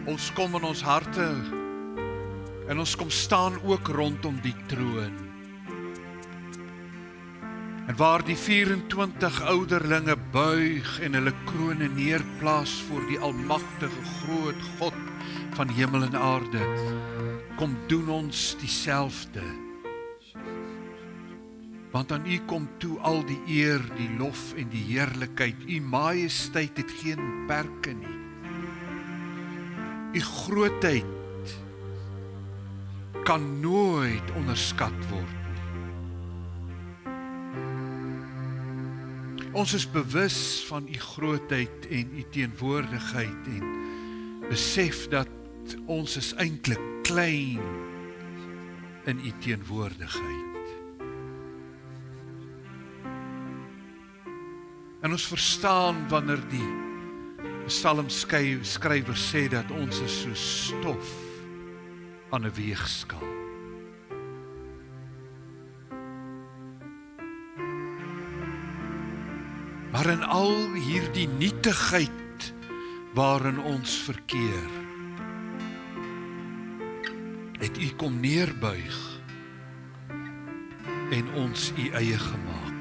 Ons kom in ons harte en ons kom staan ook rondom die troon. En waar die 24 ouderlinge buig en hulle krone neerplaas voor die almagtige groot God van hemel en aarde, kom doen ons dieselfde. Want aan U kom toe al die eer, die lof en die heerlikheid. U majesteit het geen perke nie. U grootheid kan nooit onderskat word nie. Ons is bewus van U grootheid en U teenwoordigheid en besef dat ons is eintlik klein in U teenwoordigheid. En ons verstaan wanneer die psalmskrywer sê dat ons is so stof aan 'n weegskaal. Maar in al hierdie nietigheid waarin ons verkeer, het U kom neerbuig en ons U eie gemaak.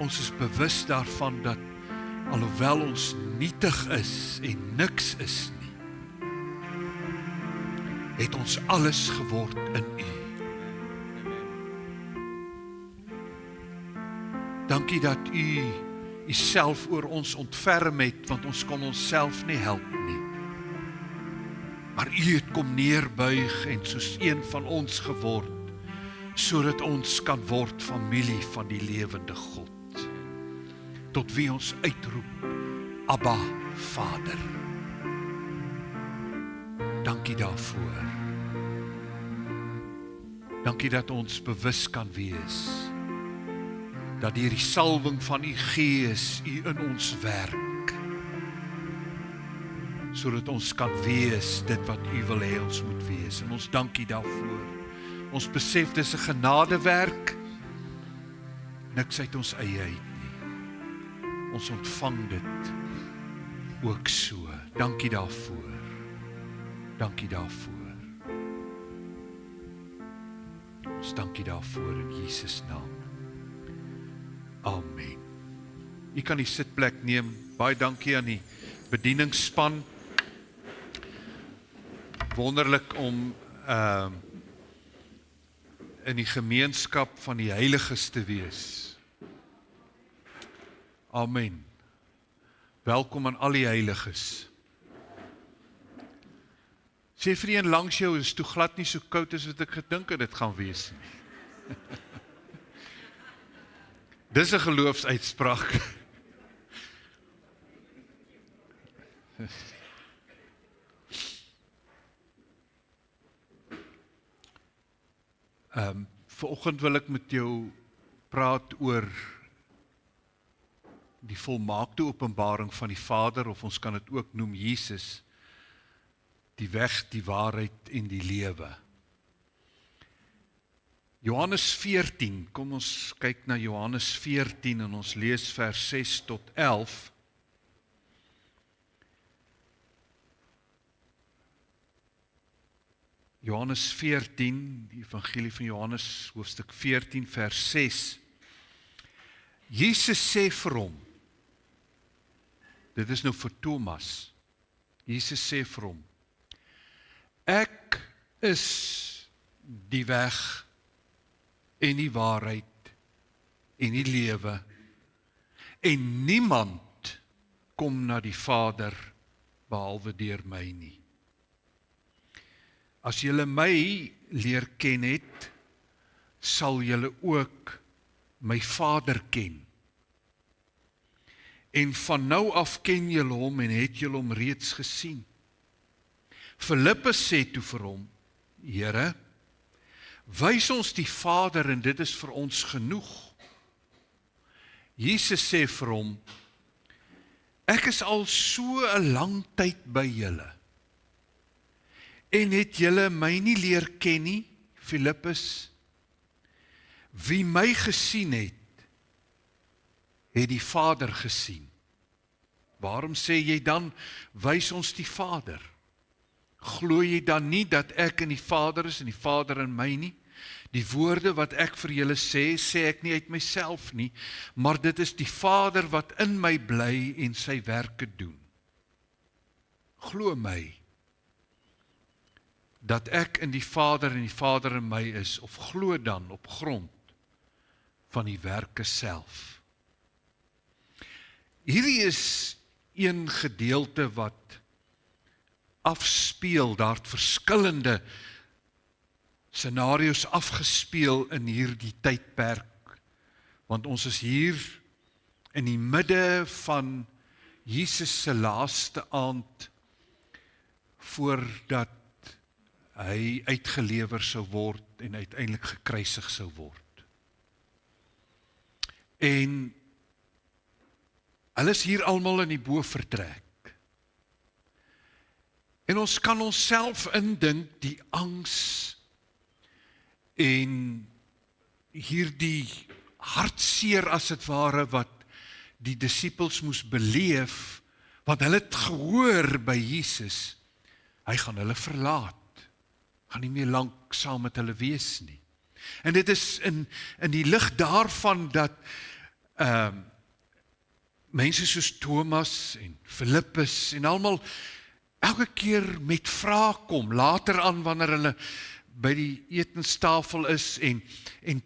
Ons is bewus daarvan dat alhoewel ons nietig is en niks is nie, het ons alles geword in U. Dankie dat U Uself oor ons ontferm het, want ons kon onsself nie help nie. Maar U het kom neerbuig en soos een van ons geword, sodat ons kan word familie van die lewende God, tot wie ons uitroep, Abba, Vader. Dankie daarvoor. Dankie dat ons bewus kan wees, dat deur die salwing van U Gees U in ons werk, sodat ons kan wees dit wat U wil hê ons moet wees. En ons dankie daarvoor. Ons besef dis 'n genadewerk, niks uit ons eie uit nie. Ons ontvang dit ook so. Dankie daarvoor. Dankie daarvoor. Ons dankie daarvoor in Jesus naam. Amen. U kan die sitplek neem. Baie dankie aan die bedieningsspan. Wonderlik om in die gemeenskap van die heiliges te wees. Amen. Welkom aan al die heiliges. Sê vir een langs jou, is toe glad nie so koud as wat ek gedink het dit gaan wees nie. Dis 'n geloofsuitspraak. Vanoggend wil ek met jou praat oor die volmaakte openbaring van die Vader, of ons kan dit ook noem Jesus, die weg, die waarheid en die lewe. Johannes 14, kom ons kyk na Johannes 14 en ons lees vers 6 tot 11. Johannes 14, die evangelie van Johannes, hoofstuk 14, vers 6. Jesus sê vir hom, dit is nou vir Thomas, Jesus sê vir hom, ek is die weg en die waarheid en die lewe, en niemand kom na die Vader behalwe deur my nie. As julle my leer ken het, sal julle ook my Vader ken. En van nou af ken julle hom en het julle hom reeds gesien. Filippus sê toe vir hom, Here, wys ons die Vader en dit is vir ons genoeg. Jesus sê vir hom, ek is al so 'n lang tyd by julle. En het julle my nie leer ken nie, Filippus? Wie my gesien het, het die Vader gesien. Waarom sê jy dan, wys ons die Vader? Glo jy dan nie dat ek in die Vader is en die Vader in my nie? Die woorde wat ek vir julle sê, sê ek nie uit myself nie, maar dit is die Vader wat in my bly en sy werke doen. Glo my, dat ek in die Vader en die Vader in my is, of glo dan op grond van die werke self. Hierdie is een gedeelte wat afspeel, daar het verskillende scenario's afgespeel in hierdie tydperk, want ons is hier in die midde van Jesus se laaste aand voordat hy uitgelewer sou word en uiteindelik gekruisig sou word. En hulle is hier almal in die bovertrek. En ons kan onsself indink die angs en hierdie hartseer as het ware wat die disippels moes beleef, want hulle het gehoor by Jesus, hy gaan hulle verlaat, gaan nie meer lank saam met hulle wees nie. En dit is in die lig daarvan dat mense soos Thomas en Filippus en almal elke keer met vrae kom, later aan wanneer hulle by die etenstafel is en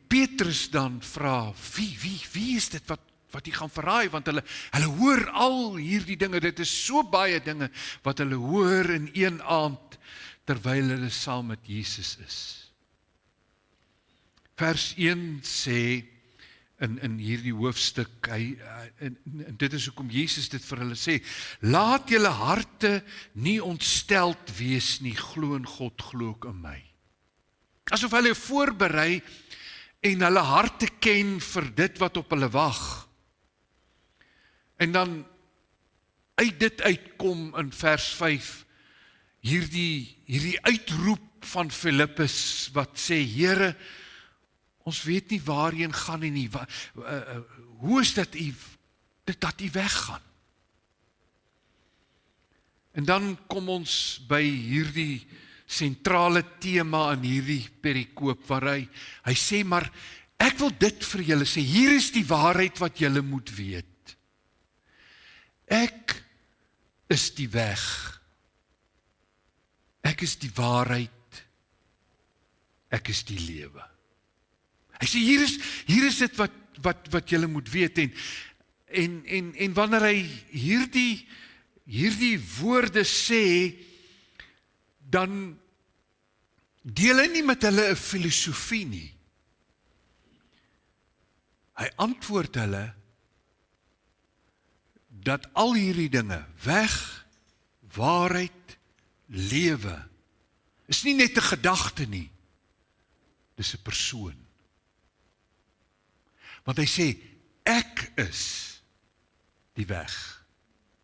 Petrus dan vra, wie is dit wat die gaan verraai, want hulle hoor al hierdie dinge, dit is so baie dinge wat hulle hoor in een aand, terwyl hulle saam met Jesus is. Vers 1 sê, in hierdie hoofstuk, en dit is hoekom Jesus dit vir hulle sê, laat julle harte nie ontsteld wees nie, glo in God, glo ook in my. Asof hulle voorberei en hulle harte ken vir dit wat op hulle wag. En dan uit dit uitkom in vers 5, hierdie uitroep van Filippus wat sê, Here, ons weet nie waarheen gaan nie, hoe is dit dat u weggaan? En dan kom ons by hierdie sentrale tema in hierdie perikoop, waar hy sê, maar ek wil dit vir julle sê, hier is die waarheid wat julle moet weet. Ek is die weg. Ek is die waarheid. Ek is die lewe. Hy sê, hier is dit wat julle moet weet, en wanneer hy hierdie woorde sê, dan deel hy nie met hulle 'n filosofie nie. Hy antwoord hulle, dat al hierdie dinge, weg, waarheid, lewe, is nie net 'n gedagte nie, dis 'n persoon. Want hy sê, ek is die weg,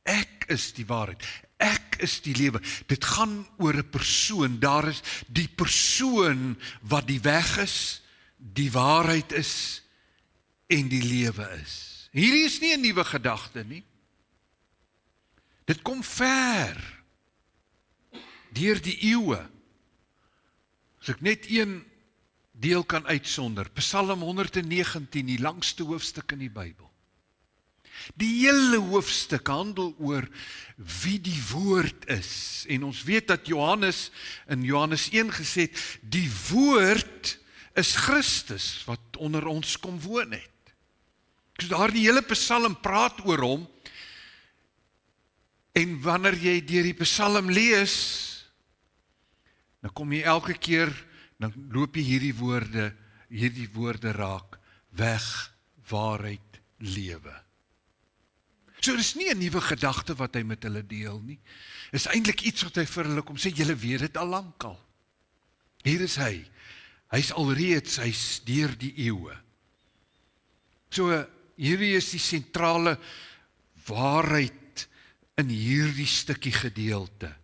ek is die waarheid, ek is die lewe. Dit gaan oor 'n persoon, daar is die persoon wat die weg is, die waarheid is en die lewe is. Hierdie is nie 'n nuwe gedagte nie. Dit kom ver deur die eeue. As ek net een deel kan uitsonder, Psalm 119, die langste hoofstuk in die Bybel. Die hele hoofstuk handel oor wie die woord is. En ons weet dat Johannes in Johannes 1 gesê het, die woord is Christus wat onder ons kom woon het. So daar die hele Psalm praat oor hom. En wanneer jy deur die Psalm lees, dan kom jy elke keer, dan loop jy hierdie woorde raak, weg, waarheid, lewe. So dis nie 'n nuwe gedagte wat hy met hulle deel nie. Dis eintlik iets wat hy vir hulle kom sê, julle weet dit al lankal. Hier is hy. Hy's alreeds, hy's deur die eeue. So hierdie is die sentrale waarheid in hierdie stukkie gedeelte.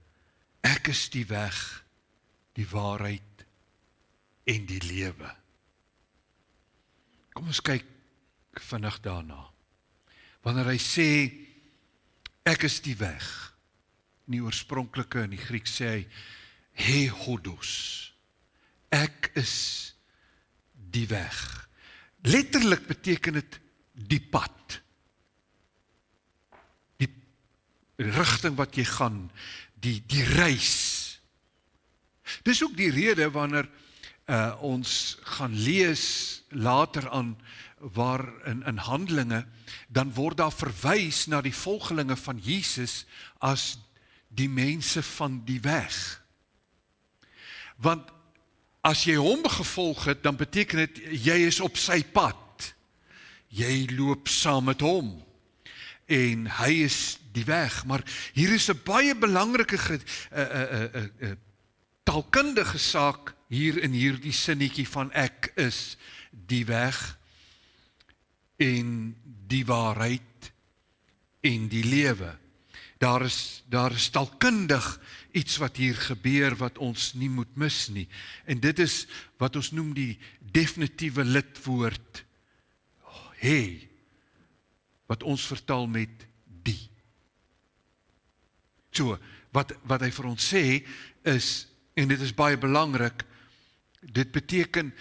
Ek is die weg, die waarheid en die lewe. Kom ons kyk vinnig daarna. Wanneer hy sê, Ek is die weg. In die oorspronklike in die Grieks sê hy, he hodos. Ek is die weg. Letterlik beteken dit die pad. Die rigting wat jy gaan, die reis. Dis ook die rede wanneer ons gaan lees later aan waar in Handelinge, dan word daar verwys na die volgelinge van Jesus as die mense van die weg. Want as jy hom gevolg het, dan beteken dit, jy is op sy pad. Jy loop saam met hom. En hy is die weg. Maar hier is 'n baie belangrike taalkundige saak hier in hierdie sinnetjie van ek is die weg en die waarheid en die lewe. Daar is taalkundig iets wat hier gebeur wat ons nie moet mis nie. En dit is wat ons noem die definitiewe lidwoord he, wat ons vertaal met die. So, wat hy vir ons sê is, en dit is baie belangrik, dit beteken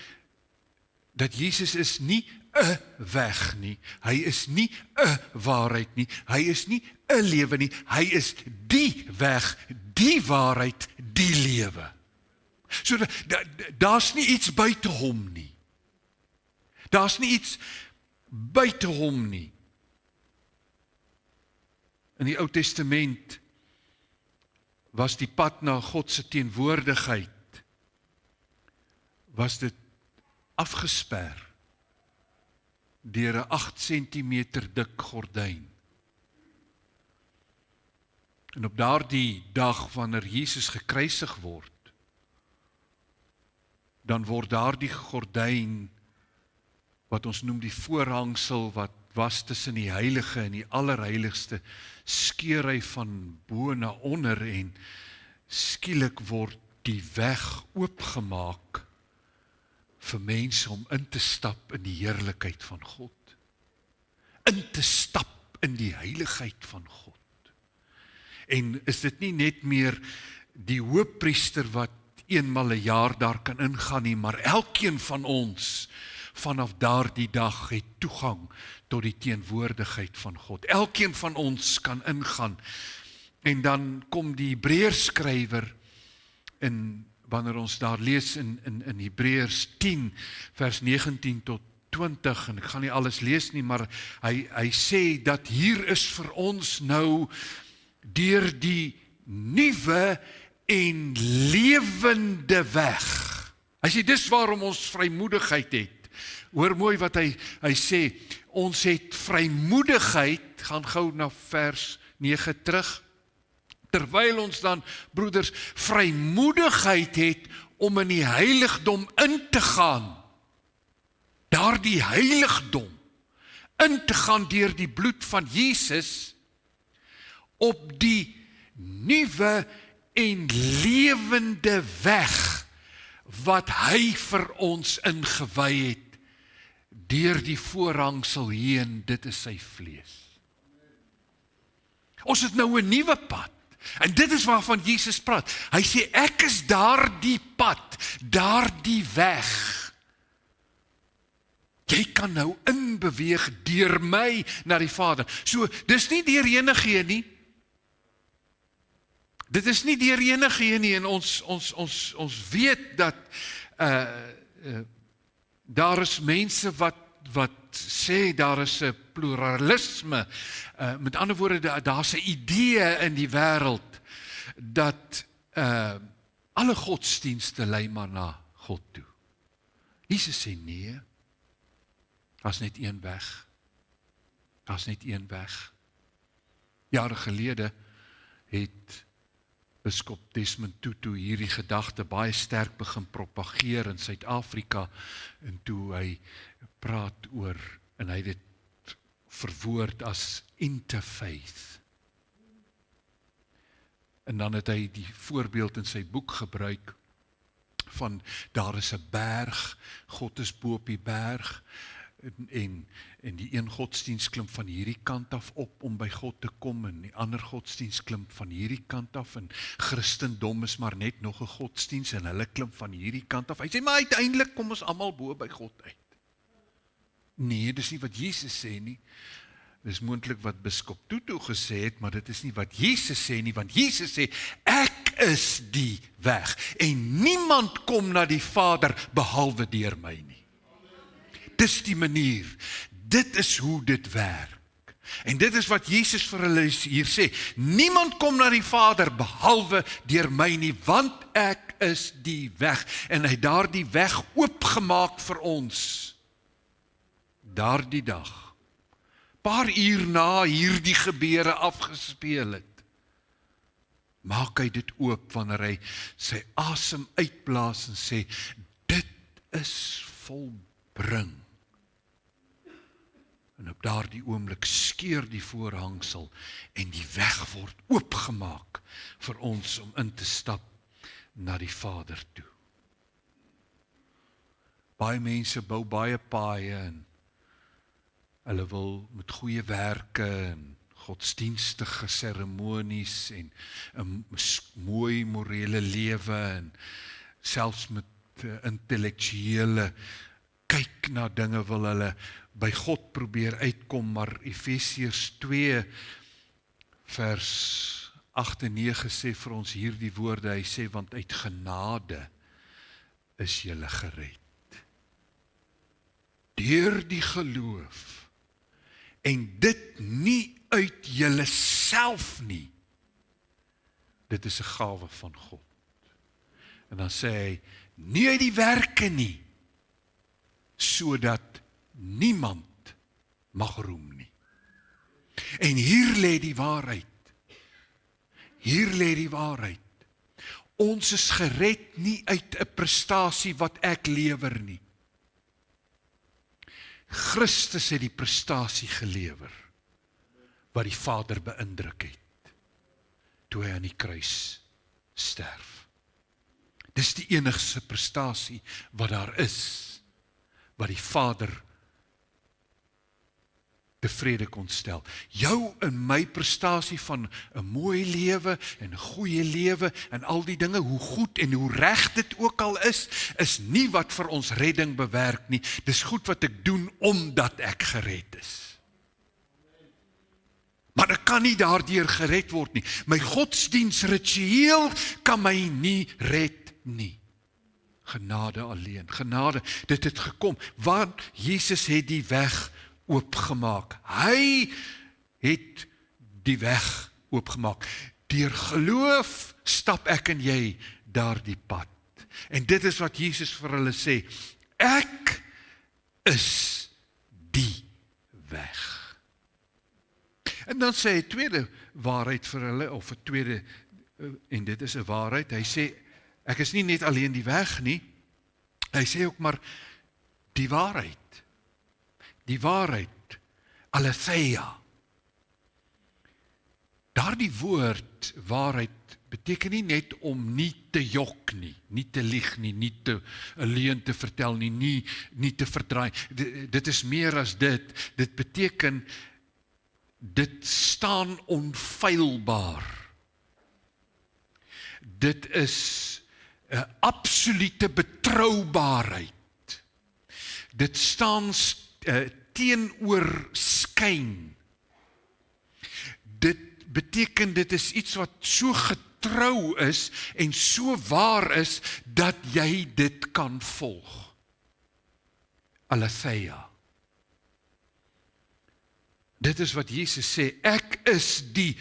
dat Jesus is nie 'n weg nie, hy is nie 'n waarheid nie, hy is nie 'n lewe nie, hy is die weg, die waarheid, die lewe. So daar's nie iets buite hom nie. Daar's nie iets buite hom nie. In die Ou Testament was die pad na God se teenwoordigheid, was dit afgesper deur 'n 8 centimeter dik gordyn. En op daardie dag wanneer Jesus gekruisig word, dan word daardie gordyn, wat ons noem die voorhangsel, wat was tussen die heilige en die allerheiligste, skeur hy van bo na onder en skielik word die weg oopgemaak vir mense om in te stap in die heerlikheid van God. In te stap in die heiligheid van God. En is dit nie net meer die hoofpriester wat eenmal 'n jaar daar kan ingaan nie, maar elkeen van ons vanaf daardie dag het toegang tot die teenwoordigheid van God. Elkeen van ons kan ingaan. En dan kom die Hebreërskrywer wanneer ons daar lees in Hebreërs 10 vers 19 tot 20, en ek gaan nie alles lees nie, maar hy sê dat hier is vir ons nou deur die nuwe en lewende weg. Hy sê dis waarom ons vrymoedigheid het. Hoor mooi wat hy sê, ons het vrymoedigheid, gaan gou na vers 9 terug, terwyl ons dan, broeders, vrymoedigheid het om in die heiligdom in te gaan, daardie heiligdom, in te gaan deur die bloed van Jesus, op die nuwe en lewende weg, wat hy vir ons ingewy het, deur die voorhangsel heen, dit is sy vlees. Ons het nou 'n nuwe pad, en dit is waarvan Jesus praat. Hy sê, ek is daardie pad, daardie weg. Jy kan nou inbeweeg deur my na die Vader. So, dis nie deur enige nie. Dit is nie deur enige nie, en ons weet dat daar is mense wat sê daar is 'n pluralisme, met ander woorde, daar's 'n idee in die wêreld dat alle godsdienste lei maar na God toe. Jesus sê nee, daar's net een weg. Daar's net een weg. Jare gelede het Biskop Desmond Tutu hierdie gedagte baie sterk begin propageer in Suid-Afrika, en toe hy praat oor, en hy dit verwoord as interfaith. En dan het hy die voorbeeld in sy boek gebruik van, daar is 'n berg, God is bo op die berg, en die een godsdienst klim van hierdie kant af op om by God te kom, en die ander godsdienst klim van hierdie kant af, en Christendom is maar net nog 'n godsdienst, en hulle klim van hierdie kant af. Hy sê, maar uiteindelik kom ons almal bo by God uit. Nee, dis nie wat Jesus sê nie. Dis moontlik wat biskop Tutu gesê het, maar dit is nie wat Jesus sê nie, want Jesus sê, ek is die weg, en niemand kom na die Vader behalwe deur my nie. Dis die manier, dit is hoe dit werk. En dit is wat Jesus vir hulle hier sê, niemand kom na die Vader behalwe deur my nie, want ek is die weg. En hy het daardie weg oopgemaak vir ons. Daardie dag, paar uur na hierdie gebeure afgespeel het, maak hy dit oop wanneer hy sy asem uitblaas en sê, dit is volbring. En op daardie oomblik skeur die voorhangsel en die weg word oopgemaak vir ons om in te stap na die Vader toe. Baie mense bou baie paaie en hulle wil met goeie werke en godsdienstige seremonies en 'n mooi morele lewe en selfs met intellektuele kyk na dinge wil hulle by God probeer uitkom, maar Efesiërs 2 vers 8 en 9 sê vir ons hierdie woorde, hy sê, want uit genade is julle gered. Deur die geloof, en dit nie uit julle self nie, dit is 'n gawe van God. En dan sê hy, nie uit die werke nie, sodat niemand mag roem nie. En hier lê die waarheid. Hier lê die waarheid. Ons is gered nie uit 'n prestasie wat ek lewer nie. Christus het die prestasie gelewer wat die Vader beïndruk het toe hy aan die kruis sterf. Dis die enigste prestasie wat daar is, wat die Vader tevrede kon stel. Jou en my prestasie van 'n mooi lewe en 'n goeie lewe en al die dinge, hoe goed en hoe reg dit ook al is nie wat vir ons redding bewerk nie. Dis goed wat ek doen omdat ek gered is. Maar ek kan nie daardeur gered word nie. My godsdienstritueel kan my nie red nie. Genade alleen, genade, dit het gekom, want Jesus het die weg oopgemaak. Hy het die weg oopgemaak. Deur geloof stap ek en jy daardie pad. En dit is wat Jesus vir hulle sê, ek is die weg. En dan sê hy tweede waarheid vir hulle, of 'n tweede, en dit is 'n waarheid, hy sê, ek is nie net alleen die weg nie, hy sê ook maar die waarheid. Die waarheid, aletheia. Daardie woord waarheid beteken nie net om nie te jok nie, nie te lieg nie, nie te 'n leuen te vertel nie, nie te verdraai. Dit is meer as dit. Dit beteken dit staan onfeilbaar. Dit is 'n absolute betroubaarheid. Dit staan teenoor skyn. Dit beteken dit is iets wat so getrou is en so waar is dat jy dit kan volg. Aletheia. Dit is wat Jesus sê, ek is die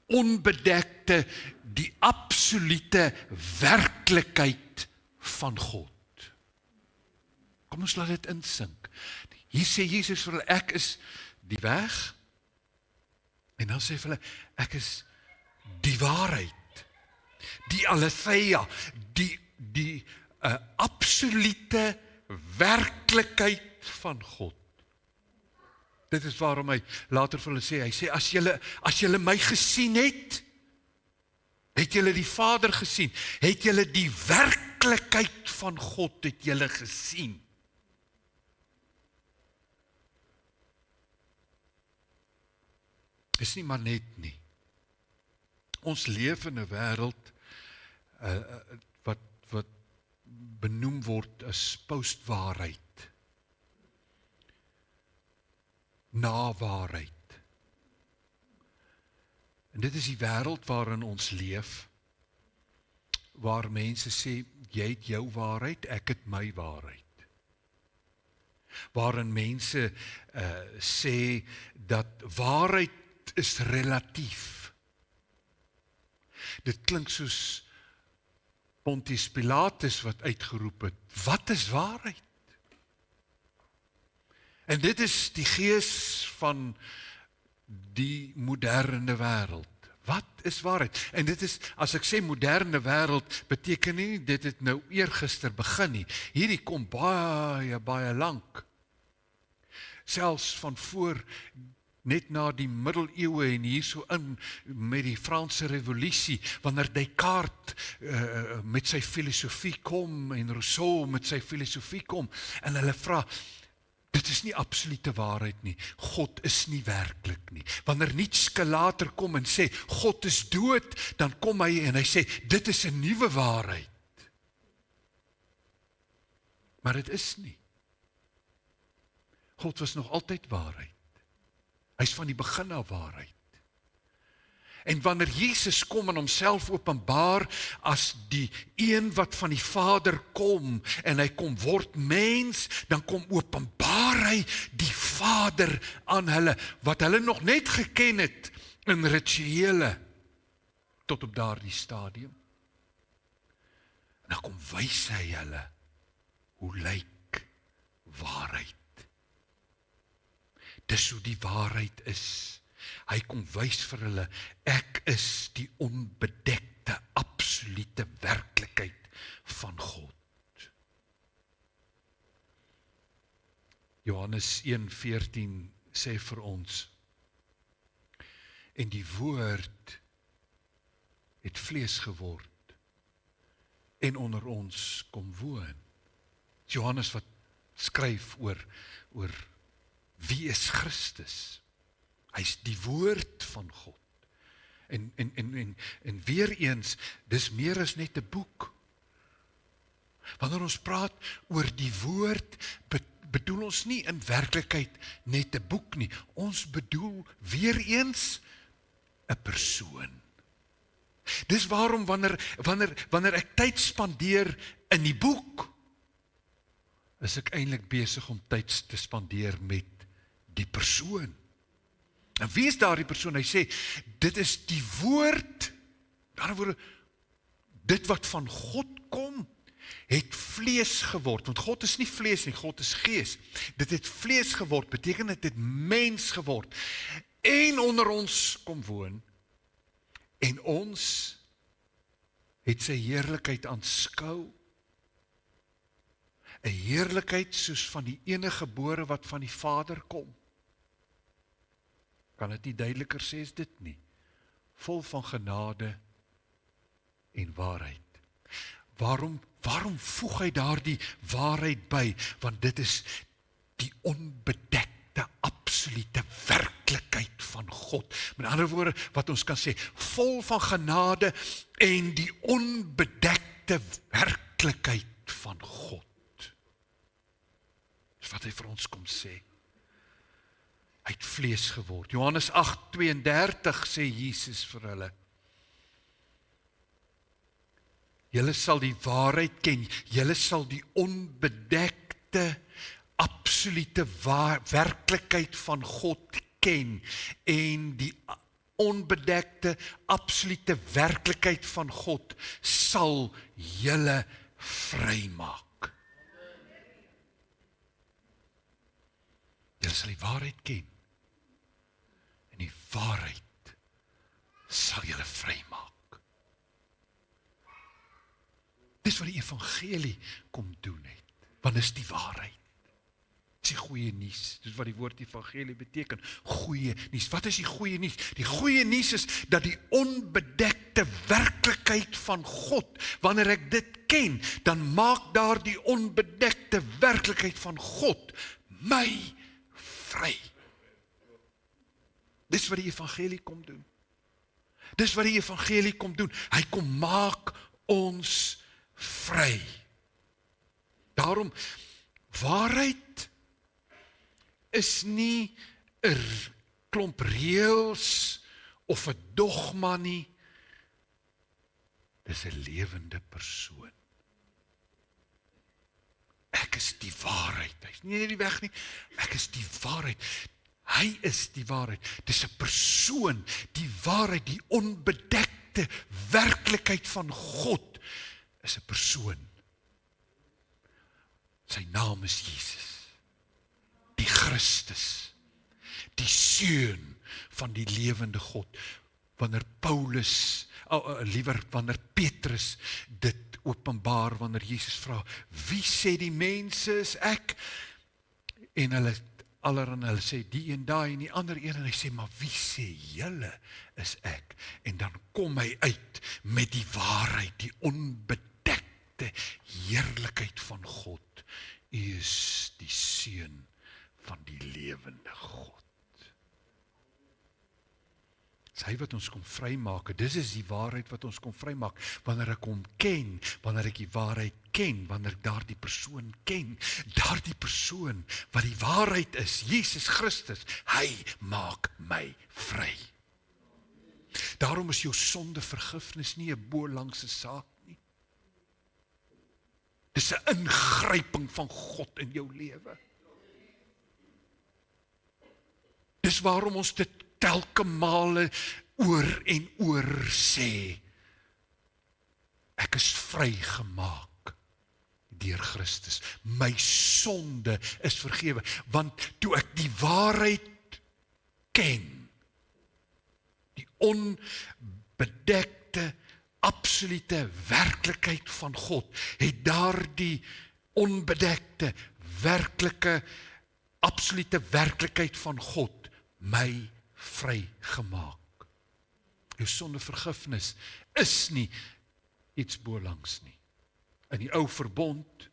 onbedekte, die absolute werklikheid van God. Kom ons laat dit insink. Hier sê Jesus vir hulle, ek is die weg, en dan sê vir hulle, ek is die waarheid, die aletheia, die absolute werklikheid van God. Dit is waarom hy later vir hulle sê, hy sê, as julle my gesien het julle die Vader gesien, het julle die werklikheid van God, het julle gesien. is nie maar net nie. Ons leef in 'n wêreld wat benoem word as postwaarheid, nawaarheid. En dit is die wêreld waarin ons leef, waar mense sê, jy het jou waarheid, ek het my waarheid. Waarin mense sê dat waarheid is relatief. Dit klink soos Pontius Pilatus wat uitgeroep het, wat is waarheid? En dit is die gees van die moderne wêreld. Wat is waarheid? En dit is, as ek sê moderne wêreld, beteken nie dit het nou eergister begin nie. Hierdie kom baie lank. Selfs van voor, net na die middeleeue en hierso in met die Franse revolusie, wanneer Descartes met sy filosofie kom en Rousseau met sy filosofie kom en hulle vra, dit is nie absolute waarheid nie. God is nie werklik nie. Wanneer Nietzsche later kom en sê, God is dood, dan kom hy en hy sê, dit is 'n nuwe waarheid. Maar dit is nie. God was nog altyd waarheid. Hy is van die begin af waarheid. En wanneer Jesus kom en homself openbaar as die een wat van die Vader kom en hy kom word mens, dan kom openbaar hy die Vader aan hulle, wat hulle nog net geken het in rituele tot op daardie stadium. En dan kom wys hy hulle hoe lyk waarheid. Dis hoe die waarheid is. Hy kom wys vir hulle, ek is die onbedekte, absolute werklikheid van God. Johannes 1:14 sê vir ons, en die woord het vlees geword en onder ons kom woon. Johannes wat skryf oor wie is Christus? Hy is die woord van God. En weer eens, dis meer as net 'n boek. Wanneer ons praat oor die woord, bedoel ons nie in werklikheid net 'n boek nie. Ons bedoel weer eens 'n persoon. Dis waarom wanneer ek tyd spandeer in die boek, is ek eintlik besig om tyd te spandeer met die persoon. En wie is daardie persoon? Hy sê, dit is die woord, in ander woorde, dit wat van God kom, het vlees geword, want God is nie vlees nie, God is gees. Dit het vlees geword, beteken dit het mens geword, en onder ons kom woon, en ons het sy heerlikheid aanskou, 'n heerlikheid soos van die enige gebore wat van die Vader kom. Kan dit nie duideliker sê as dit nie. Vol van genade en waarheid. Waarom voeg hy daardie waarheid by? Want dit is die onbedekte, absolute werklikheid van God. Met ander woorde, wat ons kan sê, vol van genade en die onbedekte werklikheid van God. Dis wat hy vir ons kom sê. Hy het vlees geword. Johannes 8:32 sê Jesus vir hulle, julle sal die waarheid ken, julle sal die onbedekte, absolute werklikheid van God ken, en die onbedekte, absolute werklikheid van God sal julle vrymaak. Julle sal die waarheid ken, en die waarheid sal julle vrymaak. Dis wat die evangelie kom doen het, want is die waarheid. Dis die goeie nuus, dis wat die woord evangelie beteken, goeie nuus. Wat is die goeie nuus? Die goeie nuus is dat die onbedekte werklikheid van God, wanneer ek dit ken, dan maak daar die onbedekte werklikheid van God my vry. Dis Dis wat die evangelie kom doen. Dis wat die evangelie kom doen. Hy kom maak ons vry. Daarom, waarheid is nie 'n klomp reëls of 'n dogma nie. Dis 'n lewende persoon. Ek is die waarheid. Hy's nie net die weg nie. Ek is die waarheid. Hy is die waarheid. Dis 'n persoon, die waarheid, die onbedekte werklikheid van God is 'n persoon. Sy naam is Jesus, die Christus, die Seun van die lewende God. Wanneer Paulus, liewer wanneer Petrus dit openbaar, wanneer Jesus vra, wie sê die mense is ek? En hulle sê die een daai en die ander een, en hy sê, maar wie sê julle is ek? En dan kom hy uit met die waarheid, die onbedekte heerlikheid van God. U is die Seun van die lewende God. Dis hy wat ons kom vrymaak. Dis is die waarheid wat ons kom vrymaak. Wanneer ek hom ken, wanneer ek die waarheid ken, wanneer ek daardie persoon ken, daardie persoon wat die waarheid is, Jesus Christus, hy maak my vry. Daarom is jou sonde vergifnis nie 'n bo-langse saak nie. Dis 'n ingryping van God in jou lewe. Dis waarom ons dit telke male oor en oor sê. Ek is vrygemaak deur Christus. My sonde is vergewe, want toe ek die waarheid ken, die onbedekte, absolute werklikheid van God, het daardie onbedekte, werklike, absolute werklikheid van God my vrygemaak. Jou sondevergifnis is nie iets bo-langs nie. In die ou verbond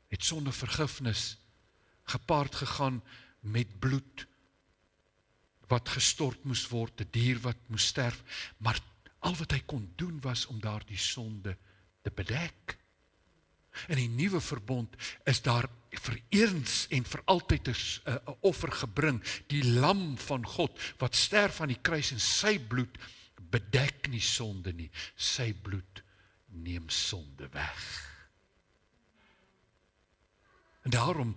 het sondevergifnis gepaard gegaan met bloed wat gestort moes word, 'n dier wat moes sterf, maar al wat hy kon doen was om daardie sonde te bedek. In die nuwe verbond is daar vir eens en vir altyd 'n offer gebring, die lam van God wat sterf aan die kruis, en sy bloed bedek nie sonde nie, sy bloed neem sonde weg. En daarom,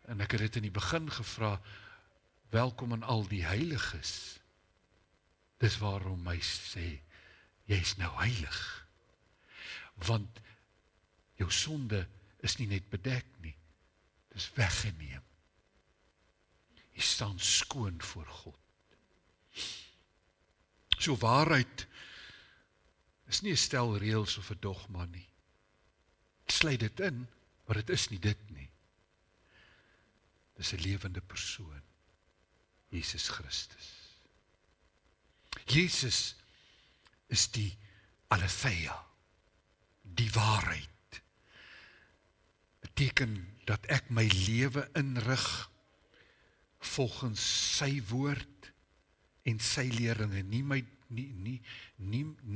en ek het dit in die begin gevra, welkom aan al die heiliges. Dis waarom hy sê, jy is nou heilig. Want jou sonde is nie net bedek nie, dis weggeneem. Jy staan skoon voor God. So waarheid is nie 'n stel reëls of 'n dogma nie. Sluit dit in, maar dit is nie dit nie. Dis 'n lewende persoon, Jesus Christus. Jesus is die aletheia, die waarheid. Beteken dat ek my lewe inrig volgens sy woord en sy leringe, nie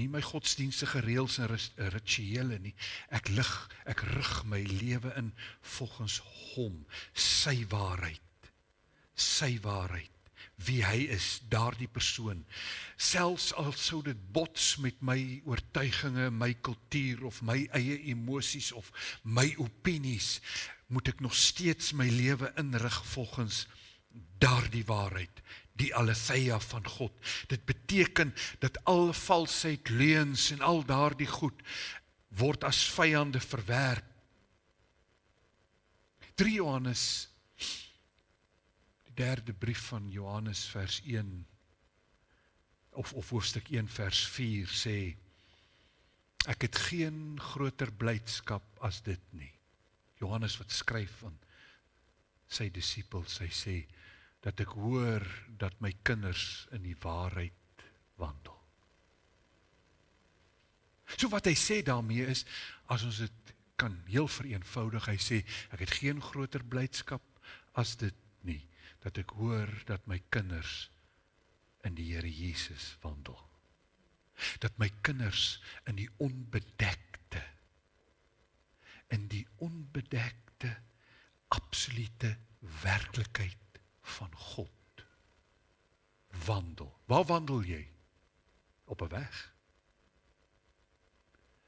my godsdienstige reëls en rituele nie. Ek rig my lewe in volgens hom, sy waarheid, wie hy is, daardie persoon. Selfs al sou dit bots met my oortuiginge, my kultuur of my eie emosies of my opinies, moet ek nog steeds my lewe inrig volgens daardie waarheid, die aletheia van God. Dit beteken dat al valsheid, leuns en al daardie goed word as vyande verwerp. 3 Johannes, die 3de brief van Johannes vers 1 of hoofstuk 1 vers 4 sê, ek het geen groter blydskap as dit nie. Johannes wat skryf aan sy disippels, hy sê, dat ek hoor dat my kinders in die waarheid wandel. So wat hy sê daarmee is, as ons dit kan heel vereenvoudig, hy sê, ek het geen groter blydskap as dit nie, dat ek hoor dat my kinders in die Here Jesus wandel. Dat my kinders in die onbedekte, absolute werklikheid van God wandel. Waar wandel jy? Op 'n weg.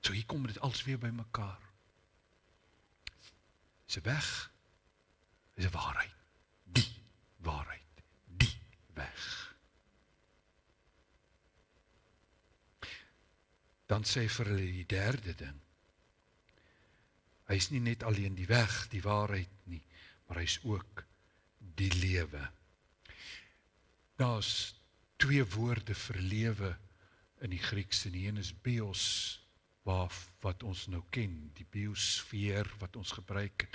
So hier kom dit alles weer by mekaar. Is 'n weg, is 'n waarheid. Die waarheid, die weg. Dan sê hy vir hulle die derde ding. Hy is nie net alleen die weg, die waarheid nie, maar hy is ook die lewe. Daar's 2 woorde vir lewe in die Grieks, en die een is bios, wat ons nou ken, die biosfeer wat ons gebruik,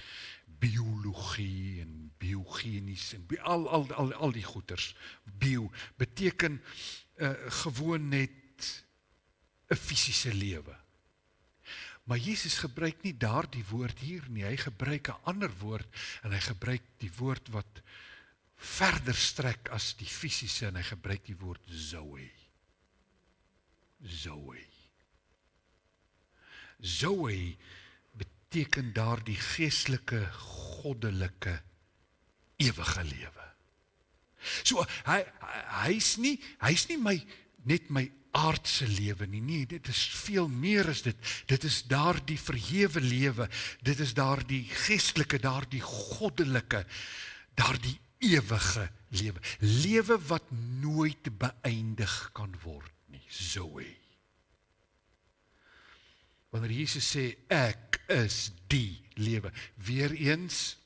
biologie en biogenies, en al die goeters. Bio beteken gewoon net 'n fisiese lewe. Maar Jesus gebruik nie daardie woord hier nie, hy gebruik 'n ander woord, en hy gebruik die woord wat verder strek as die fisiese, en hy gebruik die woord zoe. Zoe beteken daardie geestelike, goddelike, ewige lewe. So, hy's nie net my aardse lewe nie, nee, dit is veel meer as dit. Dit is daardie verhewe lewe, dit is daardie geestelike, daardie goddelike, daardie ewige lewe. Lewe wat nooit beëindig kan word nie, Zoe. Wanneer Jesus sê, ek is die lewe, weer eens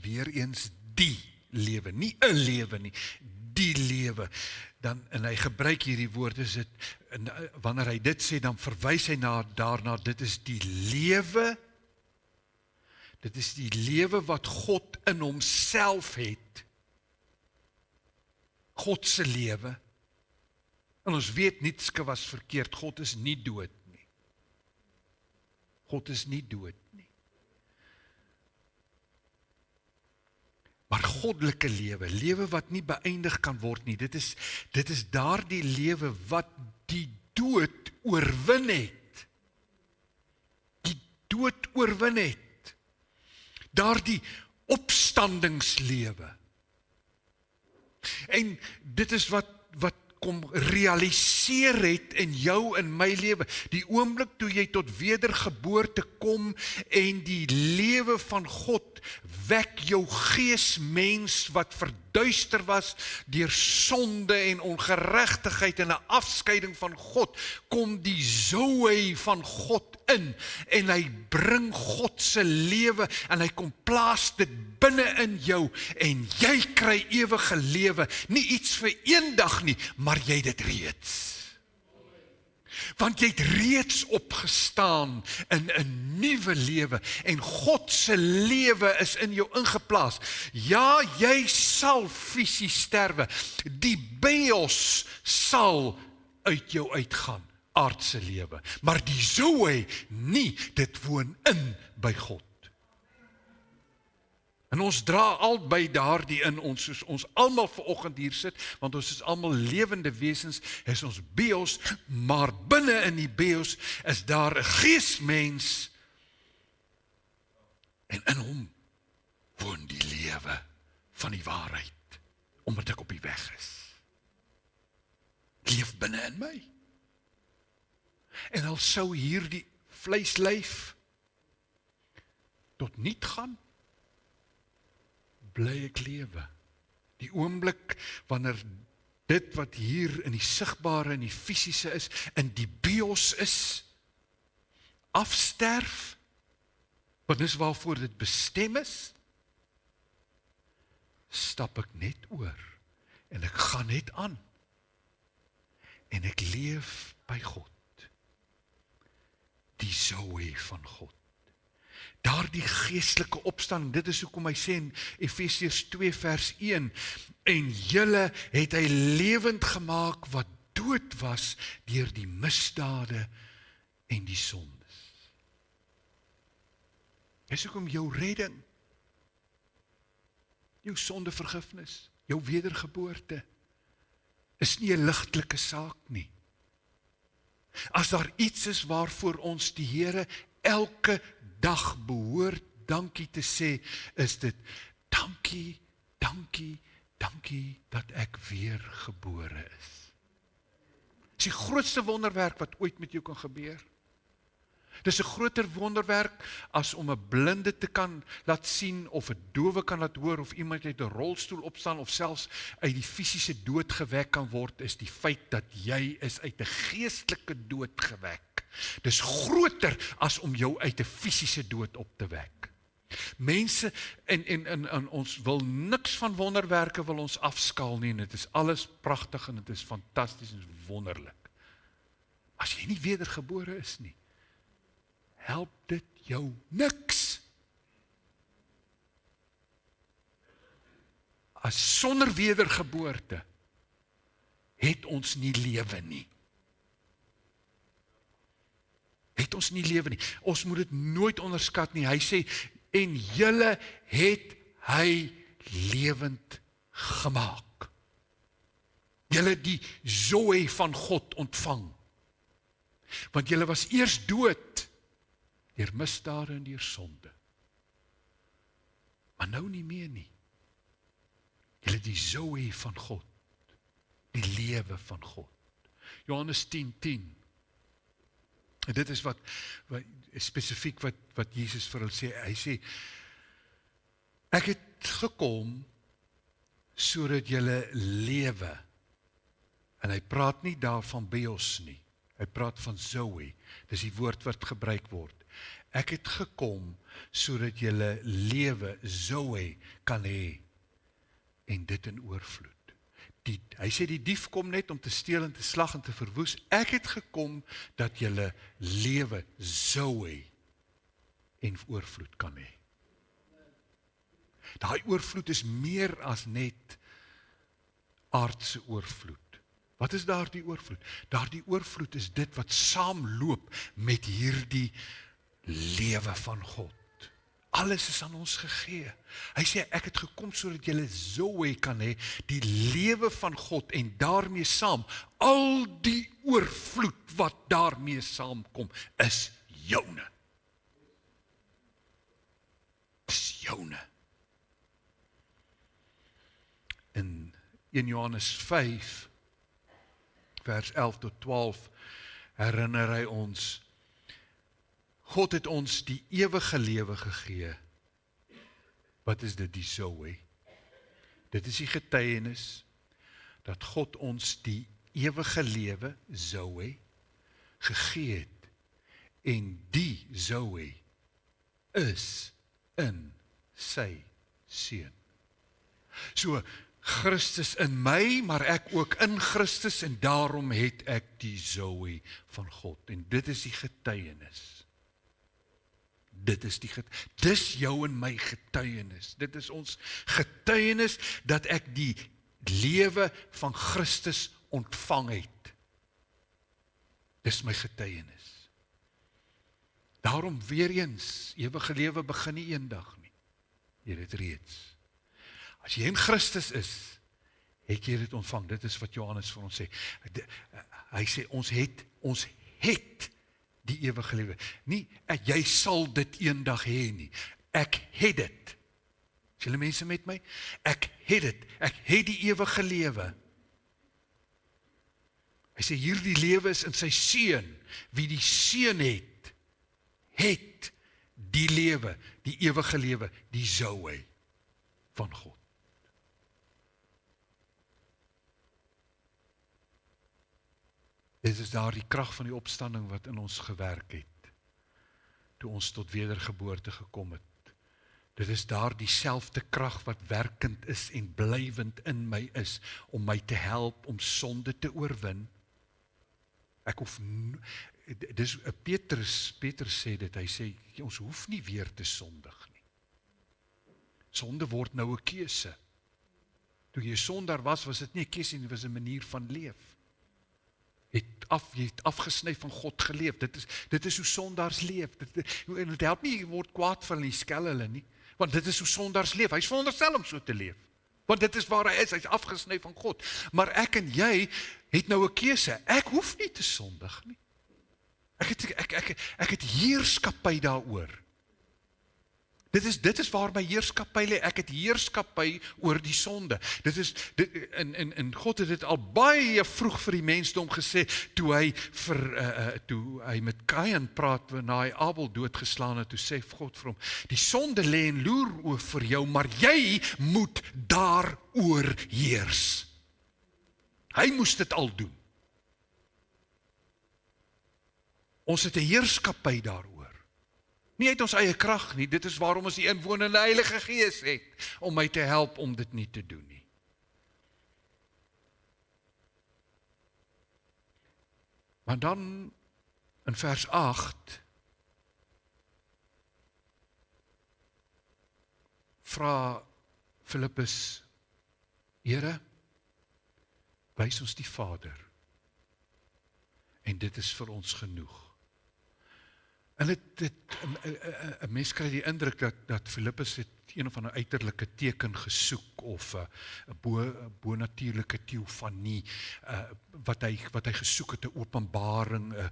die lewe, nie 'n lewe nie, die lewe, dan, en hy gebruik hierdie woord, is dit, en wanneer hy dit sê, dan verwys hy daarna, dit is die lewe wat God in homself het, God se lewe, en ons weet nietske was verkeerd, God is nie dood nie, maar goddelike lewe wat nie beëindig kan word nie, dit is daardie lewe wat die dood oorwin het, daardie opstandingslewe, en dit is wat kom realiseer het in jou en my lewe, die oomblik toe jy tot wedergeboorte kom, en die lewe van God wek jou geesmens wat verduister was deur sonde en ongeregtigheid en 'n afskeiding van God, kom die Zoe van God in, en hy bring God se lewe, en hy kom plaas dit binne in jou, en jy kry ewige lewe, nie iets vir eendag nie, maar jy het dit reeds. Want jy het reeds opgestaan in 'n nuwe lewe, en God se lewe is in jou ingeplaas. Ja, jy sal fisies sterwe, die bios sal uit jou uitgaan, aardse lewe, maar die Zoe nie, dit woon in by God. En ons dra albei daardie in ons, soos ons almal vanoggend hier sit, want ons is almal lewende wesens, is ons bios, maar binne in die bios is daar 'n geesmens, en in hom woon die lewe van die waarheid, omdat ek op die weg is. Leef binne in my. En al sou hierdie vleislyf tot niet gaan, bly ek lewe. Die oomblik wanneer dit wat hier in die sigbare en die fisiese is, in die bios is, afsterf, want dis waarvoor dit bestem is, stap ek net oor, en ek gaan net aan, en ek leef by God, die Zoe van God. Daardie geestelike opstanding, dit is hoekom hy sê in Efesiërs 2 vers 1, en julle het hy lewend gemaak wat dood was deur die misdade en die sondes. Dis hoekom jou redding, jou sondevergifnis, jou wedergeboorte, is nie 'n ligtelike saak nie. As daar iets is waarvoor ons die Here elke dag behoort dankie te sê, is dit dankie, dankie, dankie dat ek weer gebore is. Dis die grootste wonderwerk wat ooit met jou kan gebeur. Dis 'n groter wonderwerk as om 'n blinde te kan laat sien, of 'n dowe kan laat hoor, of iemand uit 'n rolstoel opstaan, of selfs uit die fisiese dood gewek kan word, is die feit dat jy is uit 'n geestelike dood gewek. Dis groter as om jou uit 'n fisiese dood op te wek. Mense, en ons wil niks van wonderwerke wil ons afskaal nie, en dit is alles pragtig, en dit is fantasties, en wonderlik. As jy nie wedergebore is nie, help dit jou niks. As sonder wedergeboorte het ons nie lewe nie. Het ons nie lewe nie. Ons moet dit nooit onderskat nie. Hy sê, en julle het hy lewend gemaak. Julle die Zoe van God ontvang. Want julle was eers dood, deur misdade en deur sonde. Maar nou nie meer nie. Julle die Zoe van God, die lewe van God. Johannes 10:10. En dit is wat spesifiek wat Jesus vir hulle sê. Hy sê, ek het gekom sodat julle lewe, en hy praat nie daarvan bios nie, hy praat van Zoe, dis die woord wat gebruik word. Ek het gekom sodat julle lewe Zoe kan hê, en dit in oorvloed. Hy sê die dief kom net om te steel en te slag en te verwoes. Ek het gekom dat julle lewe Zoe en oorvloed kan hê. Daai oorvloed is meer as net aardse oorvloed. Wat is daardie oorvloed? Daardie oorvloed is dit wat saamloop met hierdie lewe van God. Alles is aan ons gegee. Hy sê, ek het gekom sodat julle Zoe kan hê, die lewe van God, en daarmee saam, al die oorvloed wat daarmee saamkom, is joune. Is joune. In 1 Johannes 5, vers 11 tot 12, herinner hy ons, God het ons die ewige lewe gegee. Wat is dit, die Zoe? Dit is die getuienis, dat God ons die ewige lewe, Zoe, gegee het, en die Zoe is in sy seun. So, Christus in my, maar ek ook in Christus, en daarom het ek die Zoe van God, en dit is die getuienis. Dis jou en my getuienis. Dit is ons getuienis dat ek die lewe van Christus ontvang het. Dis my getuienis. Daarom weer eens, ewige lewe begin nie eendag nie. Jy het reeds. As jy in Christus is, het jy dit ontvang. Dit is wat Johannes vir ons sê. Hy sê, ons het die ewige lewe. Nie, jy sal dit eendag hê nie. Ek het dit. Is julle mense met my? Ek het dit. Ek het die ewige lewe. Hy sê, hierdie lewe is in sy seun. Wie die seun het die lewe, die ewige lewe, die Zoe van God. Dit is daar die krag van die opstanding wat in ons gewerk het, toe ons tot wedergeboorte gekom het. Dit is daar dieselfde krag wat werkend is en blywend in my is, om my te help om sonde te oorwin. Petrus sê dit, hy sê, ons hoef nie weer te sondig nie. Sonde word nou 'n keuse. Toe jy sondaar was dit nie 'n keuse nie, dit was 'n manier van leef. Jy het afgesny van God geleef. Dit is hoe sondaars leef. En dit help nie, jy word kwaad vir hulle, jy skel hulle nie. Want dit is hoe sondaars leef. Hy is veronderstel om so te leef. Want dit is waar hy is afgesny van God. Maar ek en jy het nou 'n keuse. Ek hoef nie te sondig nie. Ek het heerskappy daaroor. Dit is waar my heerskappy lê. Ek het heerskappy oor die sonde. En God het dit al baie vroeg vir die mensdom gesê, toe hy met Kain praat, na hy Abel doodgeslaan het, toe sê God vir hom, die sonde lê en loer oor vir jou, maar jy moet daaroor heers. Hy moes dit al doen. Ons het 'n heerskappy daaroor. Nie uit ons eie krag nie, dit is waarom ons die inwonende Heilige Gees het, om my te help om dit nie te doen nie. Maar dan, in vers 8, vra Filippus, Here, wys ons die Vader, en dit is vir ons genoeg. En 'n mens kry die indruk dat Filippus het een of ander uiterlike teken gesoek, of 'n bonatuurlike teofanie, wat hy gesoek het, 'n openbaring, 'n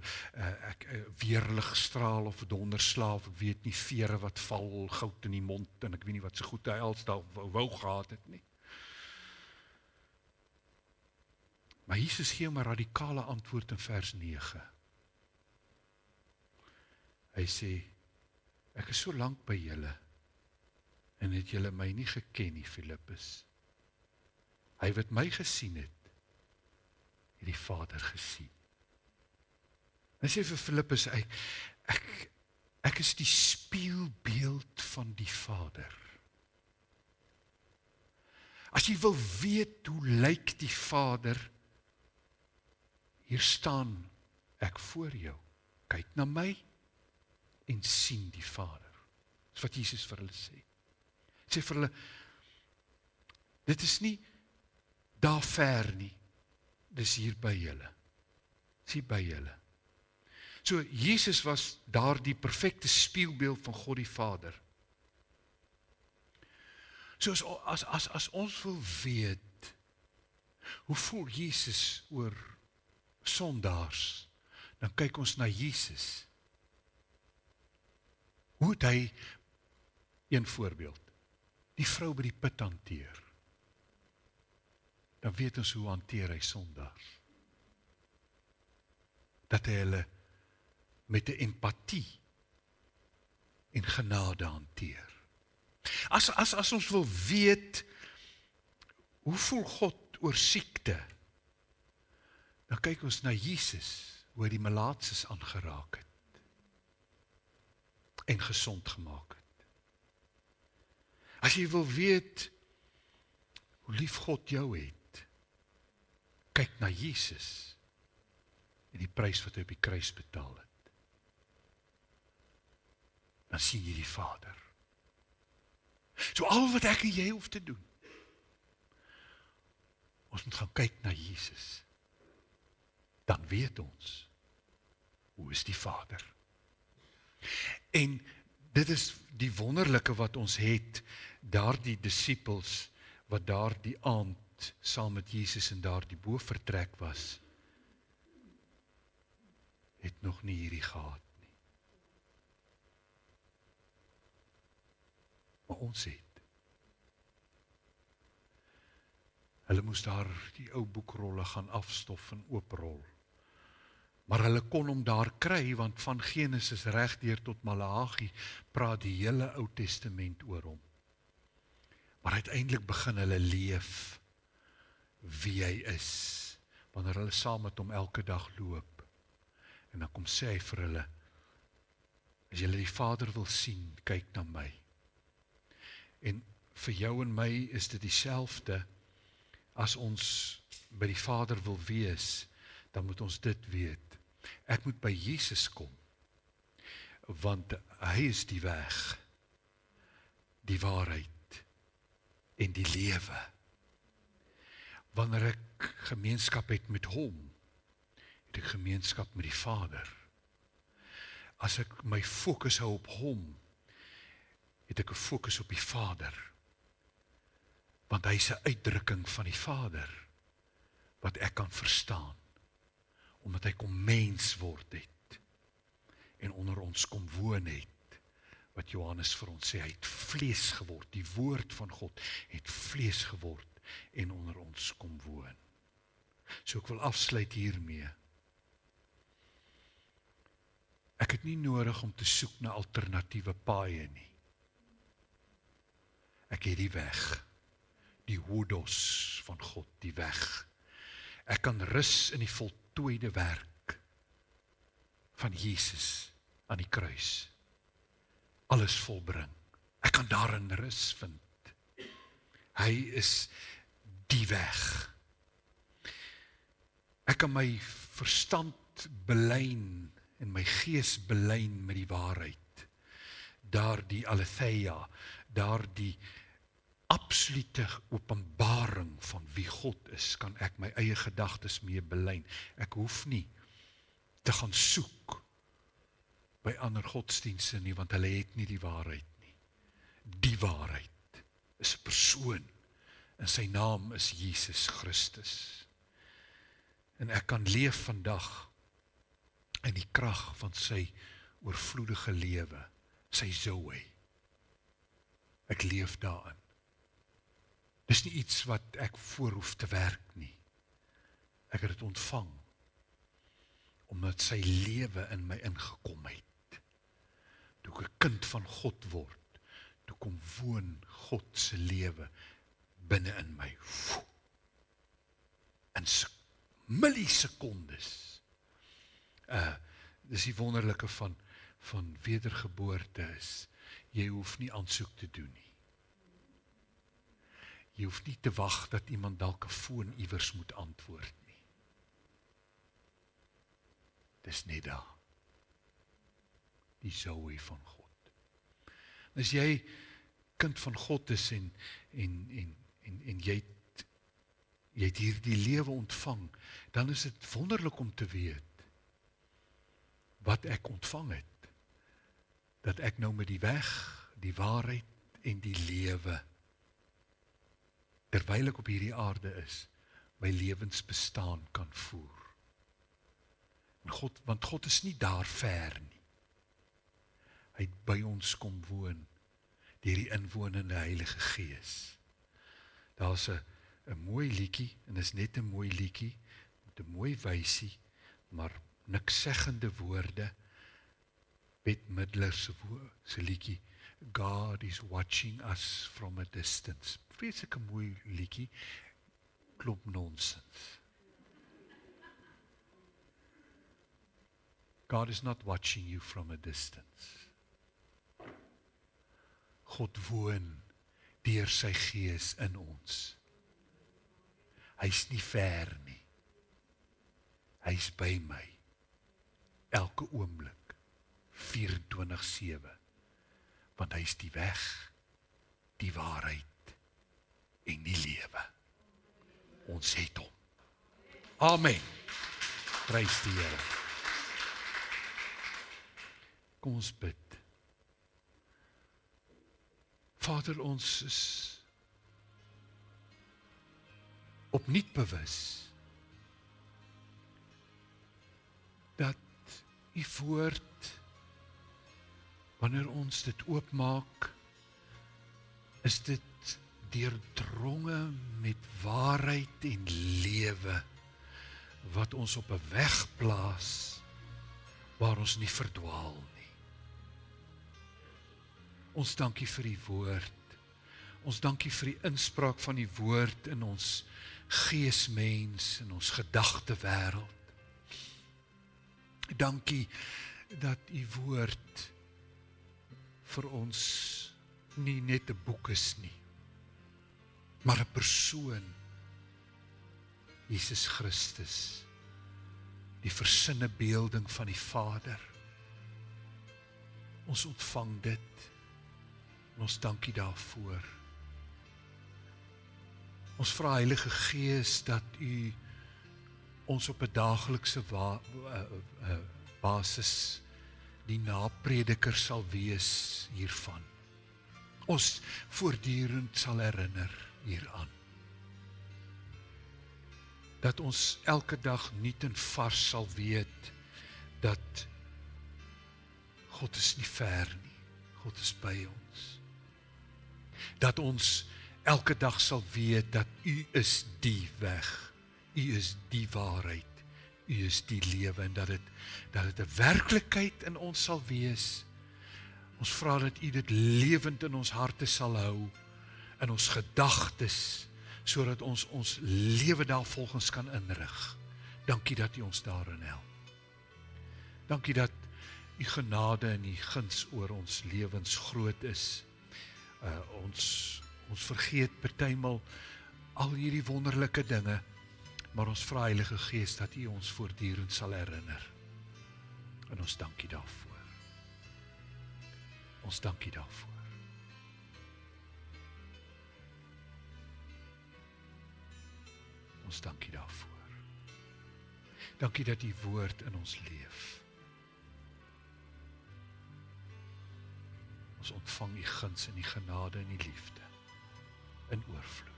weerligstraal of donderslaaf, ek weet nie, vere wat val, goud in die mond, en ek weet nie wat so goed hy als daar wou gehad het nie. Maar Jesus gee hom 'n radikale antwoord in vers 9. Hy sê, ek is so lank by julle, en het julle my nie geken nie, Filippus. Hy wat my gesien het die Vader gesien. Hy sê vir Filippus, ek is die spieelbeeld van die Vader. As jy wil weet hoe lyk die Vader, hier staan ek voor jou. Kyk na my en sien die Vader. Dis wat Jesus vir hulle sê. Hy sê vir hulle, dit is nie daar ver nie, dis hier by julle. Dis hier by julle. So, Jesus was daar die perfekte spieelbeeld van God die Vader. So, as ons wil weet, hoe voel Jesus oor sondaars, dan kyk ons na Jesus. Hoe het hy, een voorbeeld, die vrou by die put hanteer? Dan weet ons hoe hanteer hy sondaars. Dat hy hulle met 'n empatie en genade hanteer. As ons wil weet, hoe voel God oor siekte, dan kyk ons na Jesus, hoe hy die melaatses aangeraak het en gesond gemaak het. As jy wil weet hoe lief God jou het, kyk na Jesus en die prys wat hy op die kruis betaal het. Dan sien jy die Vader. So al wat ek en jy hoef te doen, ons moet gaan kyk na Jesus. Dan weet ons, hoe is die Vader? En dit is die wonderlike wat ons het, daardie disippels, wat daar die aand saam met Jesus in daardie bovertrek was, het nog nie hierdie gehad nie. Maar ons het. Hulle moes daar die ou boekrolle gaan afstof en ooprol. Maar hulle kon hom daar kry, want van Genesis reg deur tot Maleagi praat die hele Ou Testament oor hom. Maar uiteindelik begin hulle leef wie hy is, wanneer hulle saam met hom elke dag loop. En dan kom sê hy vir hulle, as julle die Vader wil sien, kyk na my. En vir jou en my is dit dieselfde, as ons by die Vader wil wees, dan moet ons dit weet. Ek moet by Jesus kom, want hy is die weg, die waarheid en die lewe. Wanneer ek gemeenskap het met hom, het ek gemeenskap met die Vader. As ek my fokus hou op hom, het ek 'n fokus op die Vader. Want hy is 'n uitdrukking van die Vader, wat ek kan verstaan, omdat hy kom mens word het, en onder ons kom woon het, wat Johannes vir ons sê, hy het vlees geword, die woord van God het vlees geword, en onder ons kom woon. So ek wil afsluit hiermee. Ek het nie nodig om te soek na alternatiewe paaie nie. Ek het die weg, die hodos van God, die weg. Ek kan rus in die voltooide werk van Jesus aan die kruis. Alles volbring. Ek kan daarin rus vind. Hy is die weg. Ek kan my verstand belyn en my gees belyn met die waarheid. Daardie aletheia, daardie absolute openbaring van wie God is, kan ek my eie gedagtes mee belyn. Ek hoef nie te gaan soek by ander godsdienste nie, want hulle het nie die waarheid nie. Die waarheid is 'n persoon, en sy naam is Jesus Christus. En ek kan leef vandag in die krag van sy oorvloedige lewe, sy Zoe. Ek leef daarin. Dis nie iets wat ek voor hoef te werk nie. Ek het dit ontvang, omdat sy lewe in my ingekom het. Toe ek 'n kind van God word, toe kom woon God se lewe binne in my. In millisekondes. Dis die wonderlike van wedergeboorte is, jy hoef nie aansoek te doen nie. Jy hoef nie te wag dat iemand dalk 'n foon iewers moet antwoord nie. Dis net daar. Die Zoe van God. As jy kind van God is en jy het hierdie lewe ontvang, dan is dit wonderlik om te weet wat ek ontvang het. Dat ek nou met die weg, die waarheid en die lewe, terwyl ek op hierdie aarde is, my lewensbestaan kan voer. Want God is nie daar ver nie. Hy het by ons kom woon, deur die inwonende Heilige Gees. Daar's 'n mooi liedjie, en is net 'n mooi liedjie, met 'n mooi wysie, maar niks seggende woorde. Bette Midler se liedjie, God is watching us from a distance. Vreeslike mooi liedjie, klomp nonsens. God is not watching you from a distance. God woon deur sy Gees in ons. Hy's nie ver nie. Hy's by my. Elke oomblik, 24/7. Want hy's die weg, die waarheid en die lewe. Ons het hom. Amen. Prys die Here. Kom ons bid. Vader, ons is opnuut bewus dat u woord, wanneer ons dit oopmaak, is dit deurdronge met waarheid en lewe, wat ons op 'n weg plaas, waar ons nie verdwaal nie. Ons dankie vir die woord. Ons dankie vir die inspraak van die woord in ons geesmens, in ons gedagtewêreld. Dankie dat u woord vir ons nie net 'n boek is nie, maar 'n persoon, Jesus Christus, die versinne beelding van die Vader. Ons ontvang dit, en ons dankie daarvoor. Ons vra Heilige Gees dat u ons op 'n daaglikse basis die naprediker sal wees hiervan. Ons voortdurend sal herinner hieraan. Dat ons elke dag nuut en vars sal weet dat God is nie ver nie, God is by ons. Dat ons elke dag sal weet dat U is die weg, U is die waarheid, U is die lewe, en dat dit 'n werklikheid in ons sal wees. Ons vra dat U dit lewend in ons harte sal hou, in ons gedagtes, sodat ons lewe daarvolgens kan inrig. Dankie dat U ons daarin help. Dankie dat U genade en U guns oor ons lewens groot is. Ons vergeet partymal al hierdie wonderlike dinge, maar ons vra Heilige Gees dat U ons voortdurend sal herinner. En ons dankie daarvoor. Ons dankie daarvoor. Ons dankie daarvoor. Dankie dat U woord in ons leef. Ons ontvang U guns en U genade en U liefde in oorvloed.